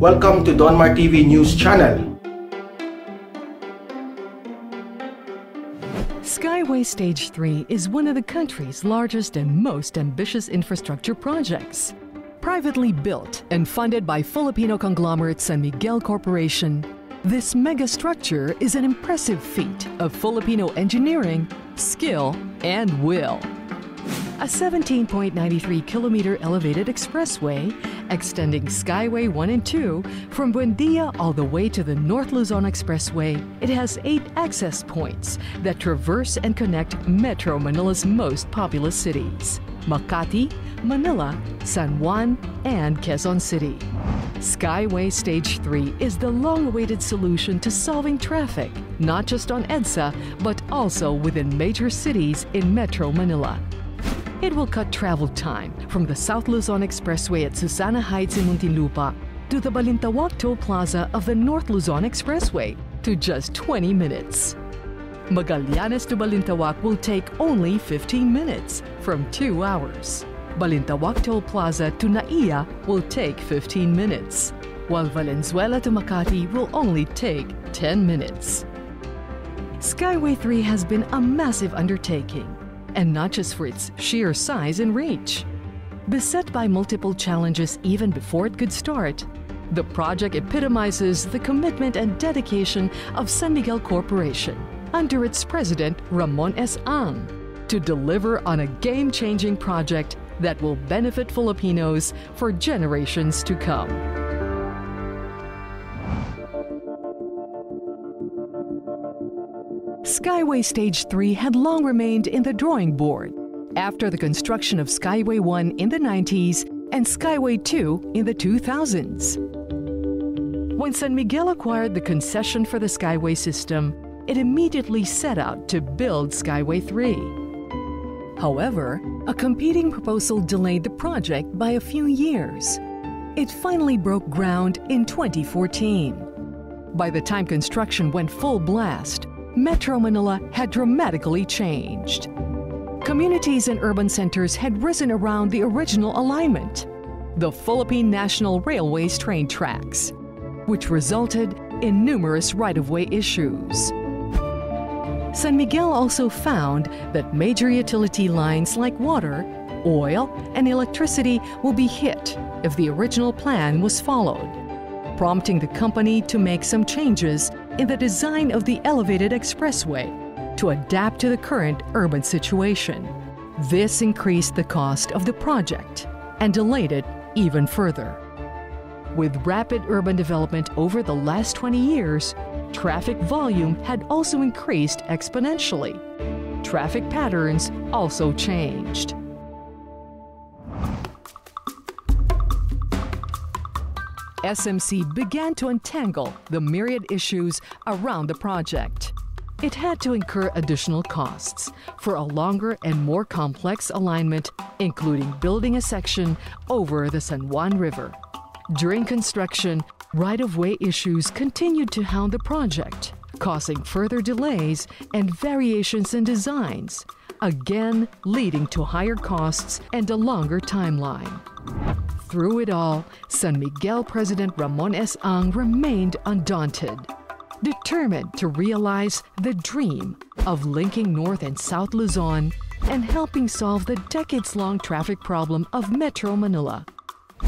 Welcome to Donmar TV News Channel. Skyway Stage 3 is one of the country's largest and most ambitious infrastructure projects. Privately built and funded by Filipino conglomerate San Miguel Corporation, this megastructure is an impressive feat of Filipino engineering, skill, and will. A 17.93-kilometer elevated expressway extending Skyway 1 and 2 from Buendia all the way to the North Luzon Expressway, it has 8 access points that traverse and connect Metro Manila's most populous cities: Makati, Manila, San Juan, and Quezon City. Skyway Stage 3 is the long-awaited solution to solving traffic, not just on EDSA, but also within major cities in Metro Manila. It will cut travel time from the South Luzon Expressway at Susana Heights in Muntinlupa to the Balintawak Toll Plaza of the North Luzon Expressway to just 20 minutes. Magallanes to Balintawak will take only 15 minutes from 2 hours. Balintawak Toll Plaza to Naiya will take 15 minutes, while Valenzuela to Makati will only take 10 minutes. Skyway 3 has been a massive undertaking, and not just for its sheer size and reach. Beset by multiple challenges even before it could start, the project epitomizes the commitment and dedication of San Miguel Corporation under its president Ramon S. Ang to deliver on a game-changing project that will benefit Filipinos for generations to come. Skyway Stage 3 had long remained in the drawing board after the construction of Skyway 1 in the 90s and Skyway 2 in the 2000s. When San Miguel acquired the concession for the Skyway system, it immediately set out to build Skyway 3. However, a competing proposal delayed the project by a few years. It finally broke ground in 2014. By the time construction went full blast, Metro Manila had dramatically changed. Communities and urban centers had risen around the original alignment, the Philippine National Railways train tracks, which resulted in numerous right-of-way issues. San Miguel also found that major utility lines like water, oil, and electricity will be hit if the original plan was followed, prompting the company to make some changes in the design of the elevated expressway to adapt to the current urban situation. This increased the cost of the project and delayed it even further. With rapid urban development over the last 20 years, traffic volume had also increased exponentially. Traffic patterns also changed. SMC began to untangle the myriad issues around the project. It had to incur additional costs for a longer and more complex alignment, including building a section over the San Juan River. During construction, right-of-way issues continued to hound the project, causing further delays and variations in designs, again leading to higher costs and a longer timeline. Through it all, San Miguel President Ramon S. Ang remained undaunted, determined to realize the dream of linking North and South Luzon and helping solve the decades-long traffic problem of Metro Manila,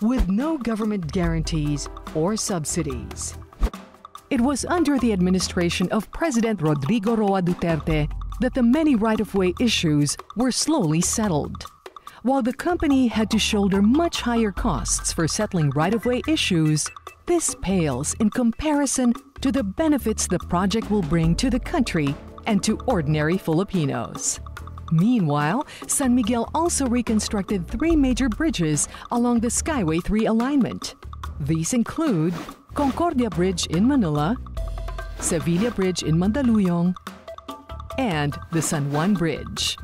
with no government guarantees or subsidies. It was under the administration of President Rodrigo Duterte that the many right-of-way issues were slowly settled. While the company had to shoulder much higher costs for settling right-of-way issues, this pales in comparison to the benefits the project will bring to the country and to ordinary Filipinos. Meanwhile, San Miguel also reconstructed 3 major bridges along the Skyway 3 alignment. These include Concordia Bridge in Manila, Sevilla Bridge in Mandaluyong, and the San Juan Bridge.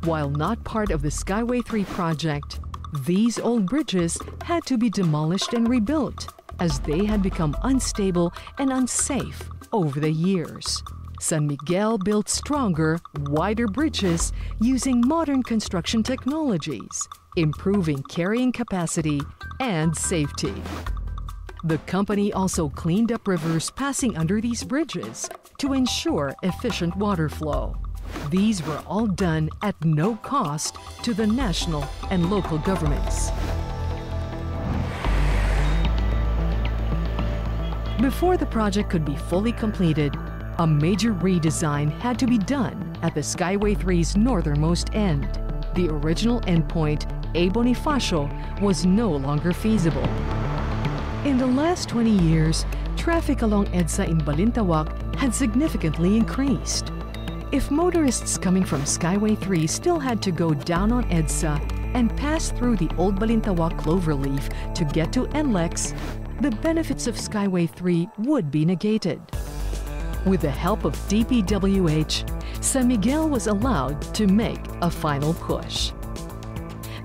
While not part of the Skyway 3 project, these old bridges had to be demolished and rebuilt as they had become unstable and unsafe over the years. San Miguel built stronger, wider bridges using modern construction technologies, improving carrying capacity and safety. The company also cleaned up rivers passing under these bridges to ensure efficient water flow. These were all done at no cost to the national and local governments. Before the project could be fully completed, a major redesign had to be done at the Skyway 3's northernmost end. The original endpoint, A. Bonifacio, was no longer feasible. In the last 20 years, traffic along EDSA in Balintawak had significantly increased. If motorists coming from Skyway 3 still had to go down on EDSA and pass through the old Balintawak cloverleaf to get to NLEX, the benefits of Skyway 3 would be negated. With the help of DPWH, San Miguel was allowed to make a final push.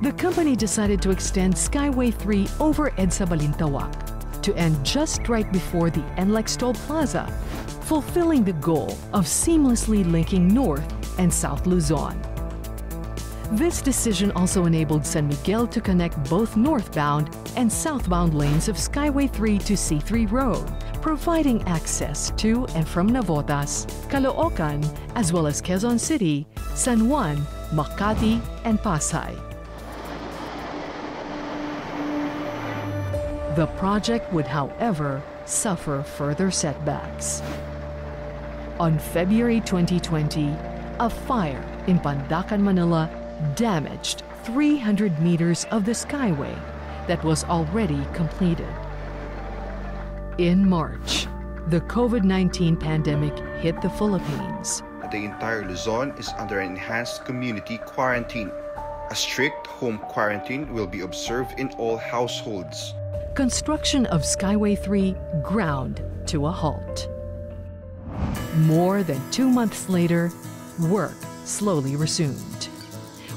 The company decided to extend Skyway 3 over EDSA Balintawak to end just right before the NLEX Toll Plaza, fulfilling the goal of seamlessly linking North and South Luzon. This decision also enabled San Miguel to connect both northbound and southbound lanes of Skyway 3 to C3 Road, providing access to and from Navotas, Caloocan, as well as Quezon City, San Juan, Makati, and Pasay. The project would, however, suffer further setbacks. On February 2020, a fire in Pandacan, Manila damaged 300 meters of the Skyway that was already completed. In March, the COVID-19 pandemic hit the Philippines. The entire Luzon is under an enhanced community quarantine. A strict home quarantine will be observed in all households. Construction of Skyway 3 ground to a halt. More than 2 months later, work slowly resumed.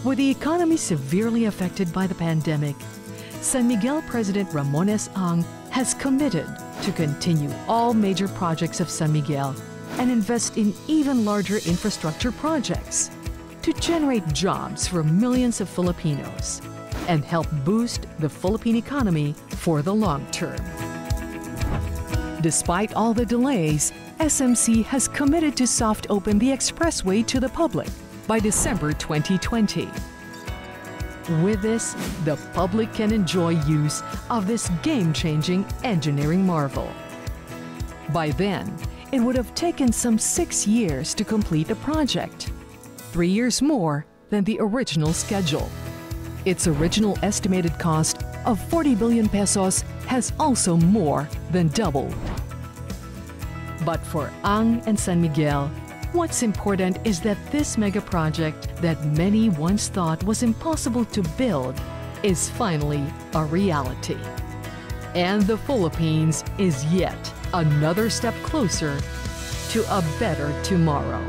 With the economy severely affected by the pandemic, San Miguel President Ramon S. Ang has committed to continue all major projects of San Miguel and invest in even larger infrastructure projects to generate jobs for millions of Filipinos and help boost the Philippine economy for the long term. Despite all the delays, SMC has committed to soft open the expressway to the public by December 2020. With this, the public can enjoy use of this game-changing engineering marvel. By then, it would have taken some 6 years to complete the project, 3 years more than the original schedule. Its original estimated cost of 40 billion pesos has also more than doubled. But for Ang and San Miguel, what's important is that this mega project that many once thought was impossible to build is finally a reality. And the Philippines is yet another step closer to a better tomorrow.